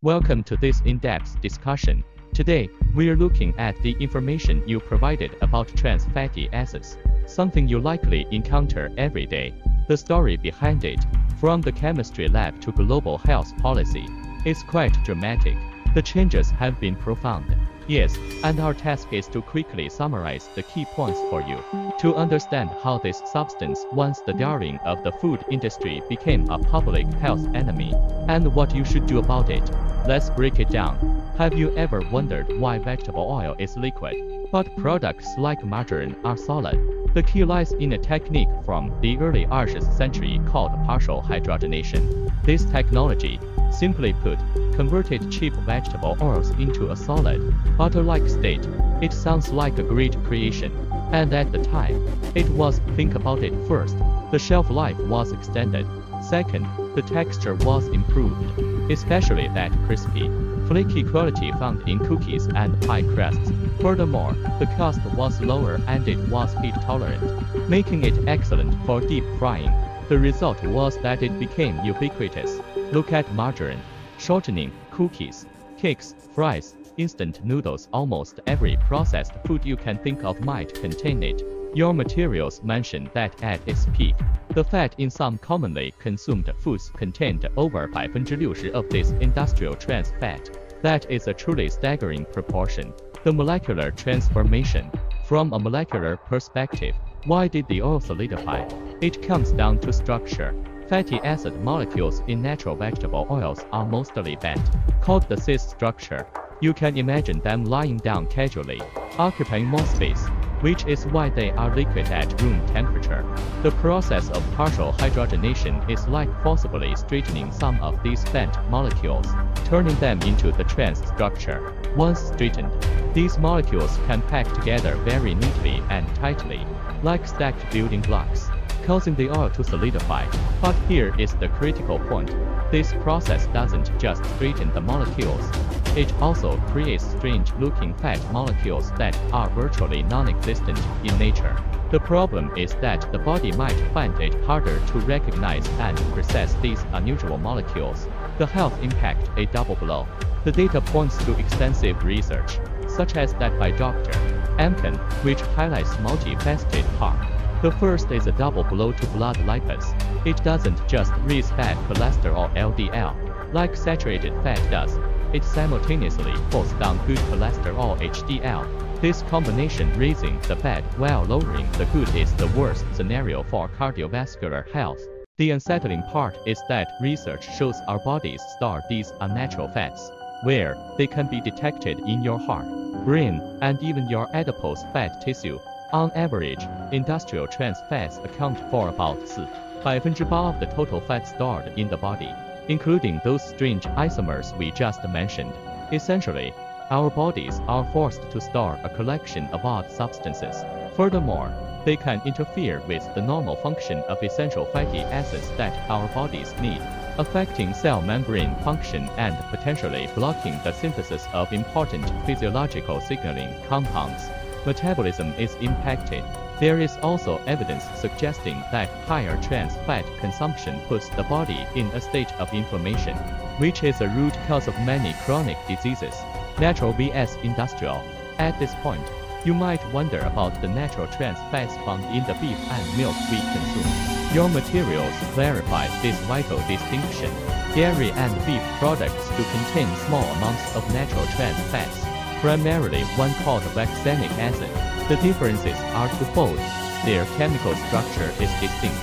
Welcome to this in-depth discussion. Today, we're looking at the information you provided about trans fatty acids, something you likely encounter every day. The story behind it, from the chemistry lab to global health policy, is quite dramatic. The changes have been profound. Yes, and our task is to quickly summarize the key points for you, to understand how this substance, once the darling of the food industry, became a public health enemy, and what you should do about it. Let's break it down. Have you ever wondered why vegetable oil is liquid, but products like margarine are solid? The key lies in a technique from the early 20th century called partial hydrogenation. This technology, simply put, converted cheap vegetable oils into a solid, butter-like state. It sounds like a great creation. And at the time, it was. Think about it. First, the shelf life was extended. Second, the texture was improved, especially that crispy, flaky quality found in cookies and pie crusts. Furthermore, the cost was lower and it was heat tolerant, making it excellent for deep frying. The result was that it became ubiquitous. Look at margarine, shortening, cookies, cakes, fries, instant noodles. Almost every processed food you can think of might contain it. Your materials mention that at its peak, the fat in some commonly consumed foods contained over 60% of this industrial trans fat. That is a truly staggering proportion. The molecular transformation. From a molecular perspective, why did the oil solidify? It comes down to structure. Fatty acid molecules in natural vegetable oils are mostly bent, called the cis structure. You can imagine them lying down casually, occupying more space, which is why they are liquid at room temperature. The process of partial hydrogenation is like forcibly straightening some of these bent molecules, turning them into the trans structure. Once straightened, these molecules can pack together very neatly and tightly, like stacked building blocks, causing the oil to solidify. But here is the critical point. This process doesn't just straighten the molecules. It also creates strange-looking fat molecules that are virtually non-existent in nature. The problem is that the body might find it harder to recognize and process these unusual molecules. The health impact, a double blow. The data points to extensive research, such as that by Dr. Amkin, which highlights multifaceted harm. The first is a double blow to blood lipids. It doesn't just raise bad cholesterol LDL, like saturated fat does. It simultaneously pulls down good cholesterol HDL. This combination, raising the bad while lowering the good, is the worst scenario for cardiovascular health. The unsettling part is that research shows our bodies store these unnatural fats, where they can be detected in your heart, brain, and even your adipose fat tissue. On average, industrial trans fats account for about 4% of the total fat stored in the body, including those strange isomers we just mentioned. Essentially, our bodies are forced to store a collection of odd substances. Furthermore, they can interfere with the normal function of essential fatty acids that our bodies need, affecting cell membrane function and potentially blocking the synthesis of important physiological signaling compounds. Metabolism is impacted. There is also evidence suggesting that higher trans fat consumption puts the body in a state of inflammation, which is a root cause of many chronic diseases. Natural vs industrial. At this point, you might wonder about the natural trans fats found in the beef and milk we consume. Your materials clarify this vital distinction. Dairy and beef products do contain small amounts of natural trans fats, primarily one called vaccinic acid. The differences are twofold. Their chemical structure is distinct,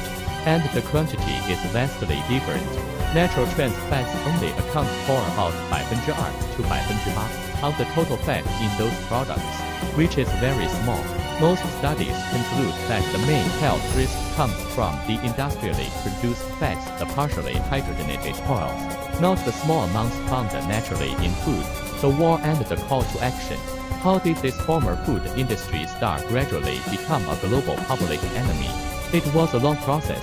and the quantity is vastly different. Natural trans fats only account for about 2 to 8% of the total fat in those products, which is very small. Most studies conclude that the main health risk comes from the industrially produced fats, the partially hydrogenated oils, not the small amounts found naturally in food. The war and the call to action. How did this former food industry star gradually become a global public enemy? It was a long process.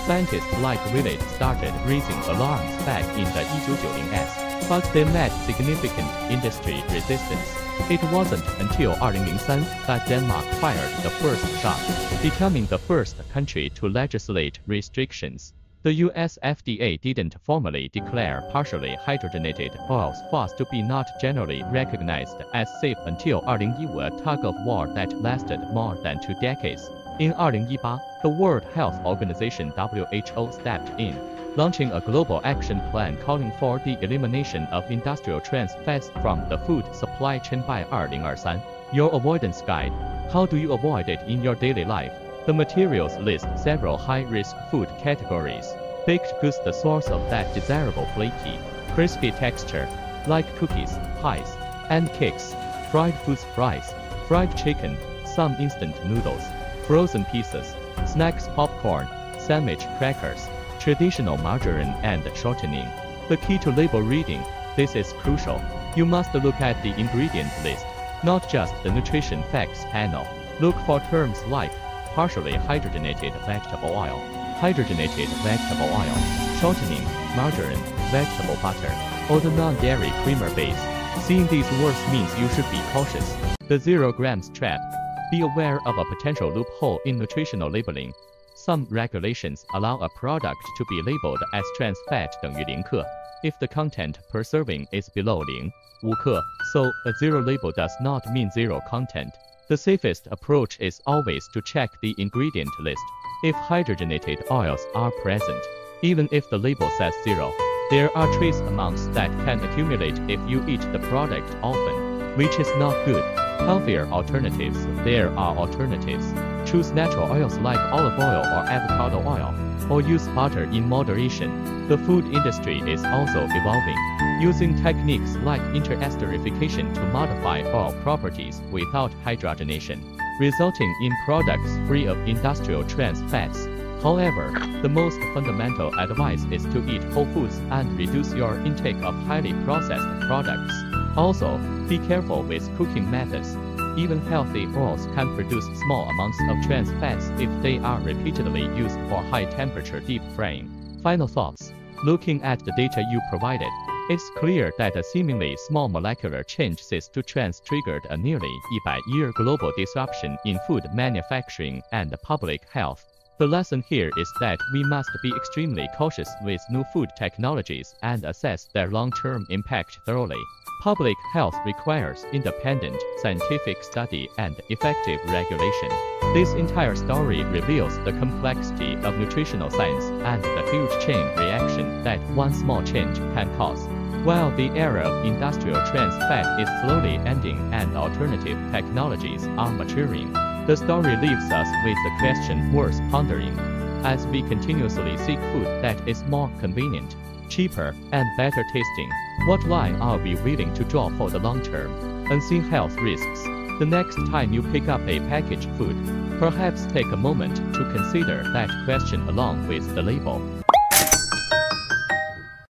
Scientists like Willett started raising alarms back in the 1990s, but they met significant industry resistance. It wasn't until 2003 that Denmark fired the first shot, becoming the first country to legislate restrictions. The US FDA didn't formally declare partially hydrogenated oils fast to be not generally recognized as safe until 2015, a tug-of-war that lasted more than 2 decades. In 2018, the World Health Organization (WHO) stepped in, launching a global action plan calling for the elimination of industrial trans fats from the food supply chain by 2023. Your avoidance guide. How do you avoid it in your daily life? The materials list several high-risk food categories. Baked goods, the source of that desirable flaky, crispy texture, like cookies, pies, and cakes. Fried foods, fries, fried chicken, some instant noodles, frozen pizzas, snacks, popcorn, sandwich, crackers, traditional margarine and shortening. The key to label reading. This is crucial. You must look at the ingredient list, not just the nutrition facts panel. Look for terms like partially hydrogenated vegetable oil, hydrogenated vegetable oil, shortening, margarine, vegetable butter, or the non-dairy creamer base. Seeing these words means you should be cautious. The 0 grams trap. Be aware of a potential loophole in nutritional labeling. Some regulations allow a product to be labeled as trans fat 等于0克 if the content per serving is below 5 克, so a 0 label does not mean 0 content. The safest approach is always to check the ingredient list. If hydrogenated oils are present, even if the label says 0, there are trace amounts that can accumulate if you eat the product often, which is not good. Healthier alternatives. There are alternatives. Choose natural oils like olive oil or avocado oil, or use butter in moderation. The food industry is also evolving, using techniques like interesterification to modify oil properties without hydrogenation, resulting in products free of industrial trans fats. However, the most fundamental advice is to eat whole foods and reduce your intake of highly processed products. Also, be careful with cooking methods. Even healthy oils can produce small amounts of trans fats if they are repeatedly used for high-temperature deep frying. Final thoughts. Looking at the data you provided, it's clear that a seemingly small molecular change to trans triggered a nearly 100-year global disruption in food manufacturing and public health. The lesson here is that we must be extremely cautious with new food technologies and assess their long-term impact thoroughly. Public health requires independent, scientific study and effective regulation. This entire story reveals the complexity of nutritional science and the huge chain reaction that one small change can cause. While the era of industrial trans fat is slowly ending and alternative technologies are maturing, the story leaves us with a question worth pondering. As we continuously seek food that is more convenient, cheaper, and better tasting, what line are we willing to draw for the long term? Unseen health risks. The next time you pick up a packaged food, perhaps take a moment to consider that question along with the label.